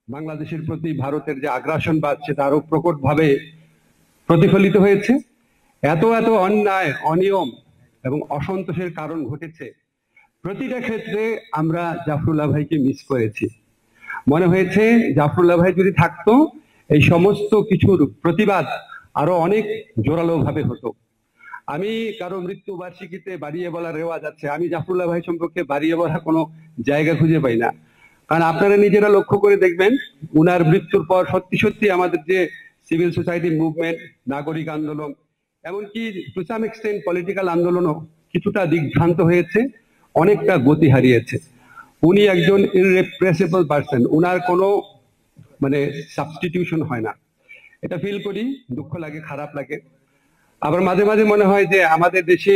বাংলাদেশের প্রতি ভারতের যে আগ্রাসন বাড়ছে তারও প্রকটভাবে প্রতিফলিত হয়েছে। এত এত অন্যায়, অনিয়ম এবং অসন্তোষের কারণ ঘটেছে, প্রতিটা ক্ষেত্রে আমরা জাফরুল্লাহ ভাইকে মিস করেছি। মনে হয়েছে জাফরুল্লাহ ভাই যদি থাকতো এই সমস্ত কিছুর প্রতিবাদ আরো অনেক জোরালো ভাবে হতো। আমি কারো মৃত্যু বার্ষিকীতে বাড়িয়ে বলার রেওয়াজ আছে, আমি জাফরুল্লাহ ভাই সম্পর্কে বাড়িয়ে বলার কোনো জায়গা খুঁজে পাই না। কারণ আপনারা নিজেরা লক্ষ্য করে দেখবেন, উনার মৃত্যুর পর সত্যি সত্যি আমাদের যে সিভিল সোসাইটি মুভমেন্ট, নাগরিক আন্দোলন, এমনকি টু সাম এক্সটেন্ট পলিটিক্যাল আন্দোলনও কিছুটা দিগ্ভ্রান্ত হয়েছে, অনেকটা গতি হারিয়েছে। উনি একজন ইররিপ্রেসিবল পার্সন, উনার কোনো মানে সাবস্টিটিউশন হয় না। এটা ফিল করি, দুঃখ লাগে, খারাপ লাগে। আবার মাঝে মাঝে মনে হয় যে আমাদের দেশে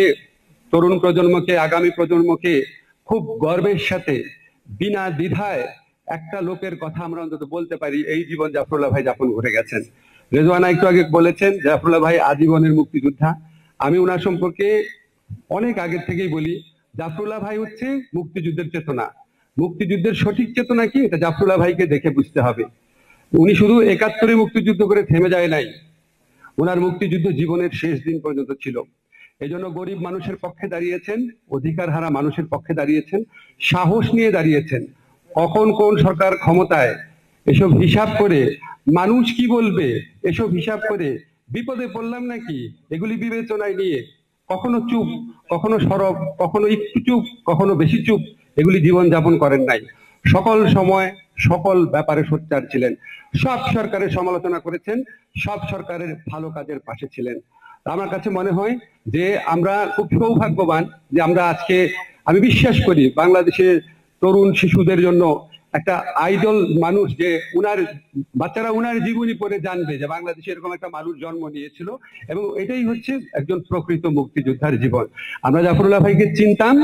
তরুণ প্রজন্মকে, আগামী প্রজন্মকে খুব গর্বের সাথে বিনা দ্বিধায় একটা লোকের কথা আমরা অন্তত বলতে পারি, এই জীবন জাফরুল্লাহ ভাই যাপন করে গেছেন। রেজওয়ানা একটু আগে বলেছেন জাফরুল্লাহ ভাই আজীবনের মুক্তিযোদ্ধা। আমি ওনার সম্পর্কে অনেক আগের থেকেই বলি, জাফরুল্লাহ ভাই হচ্ছে মুক্তিযুদ্ধের চেতনা। মুক্তিযুদ্ধের সঠিক চেতনা কি, এটা জাফরুল্লাহ ভাইকে দেখে বুঝতে হবে। উনি শুধু ৭১-এ মুক্তিযুদ্ধ করে থেমে যায় নাই, ওনার মুক্তিযুদ্ধ জীবনের শেষ দিন পর্যন্ত ছিল। এজন্য গরিব মানুষের পক্ষে দাঁড়িয়েছেন, অধিকার হারা মানুষের পক্ষে দাঁড়িয়েছেন, সাহস নিয়ে দাঁড়িয়েছেন। কখন কোন সরকার ক্ষমতায় এসব হিসাব করে, মানুষ কি বলবে এসব হিসাব করে, বিপদে পড়লাম নাকি এগুলি বিবেচনায় নিয়ে কখনো চুপ, কখনো সরব, কখনো একটু চুপ, কখনো বেশি চুপ, এগুলি জীবন যাপন করেন নাই। সকল সময় সকল ব্যাপারে সোচ্চার ছিলেন, সব সরকারের সমালোচনা করেছেন, সব সরকারের ভালো কাজের পাশে ছিলেন। আমার কাছে মনে হয় যে আমরা খুব সৌভাগ্যবান যে আমরা আজকে, আমি বিশ্বাস করি বাংলাদেশের তরুণ শিশুদের জন্য একটা আইডল মানুষ, যে উনার বাচ্চারা উনার জীবনী পড়ে জানবে যে বাংলাদেশে এরকম একটা মানুষ জন্ম নিয়েছিল, এবং এটাই হচ্ছে একজন প্রকৃত মুক্তিযোদ্ধার জীবন। আমরা জাফরুল্লাহ ভাইকে চিনতাম,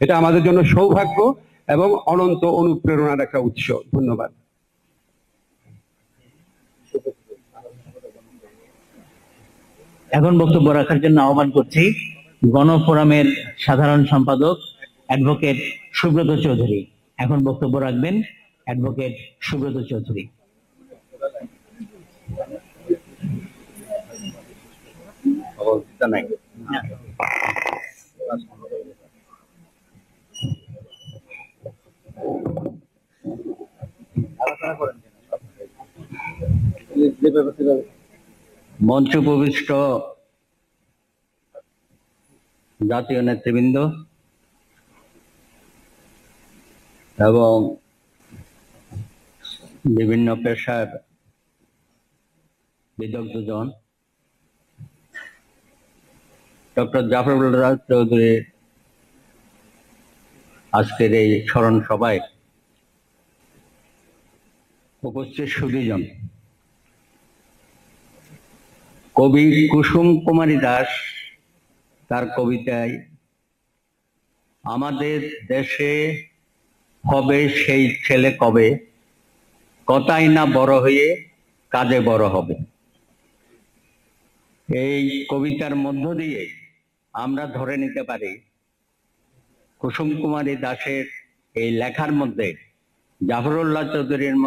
এটা আমাদের জন্য সৌভাগ্য এবং অনন্ত অনুপ্রেরণার একটা উৎস। ধন্যবাদ। এখন বক্তব্য রাখার জন্য আহ্বান করছি গণফোরামের সাধারণ সম্পাদক অ্যাডভোকেট সুব্রত চৌধুরী। এখন বক্তব্য রাখবেন অ্যাডভোকেট সুব্রত চৌধুরী। মঞ্চ উপবিষ্ট জাতীয় নেতৃবৃন্দ এবং বিভিন্ন পেশার বিদগ্ধজন, ডক্টর জাফরুল্লাহ চৌধুরীর আজকের এই স্মরণ সভায় উপস্থিত সুধীজন, কবি কুসুম কুমারী দাস তার কবিতায় আমাদের দেশে হবে সেই ছেলে কবে, কথাই না বড় হয়ে কাজে বড় হবে, এই কবিতার মধ্য দিয়ে আমরা ধরে নিতে পারি কুসুম কুমারী দাসের এই লেখার মধ্যে জাফরুল্লাহ চৌধুরীর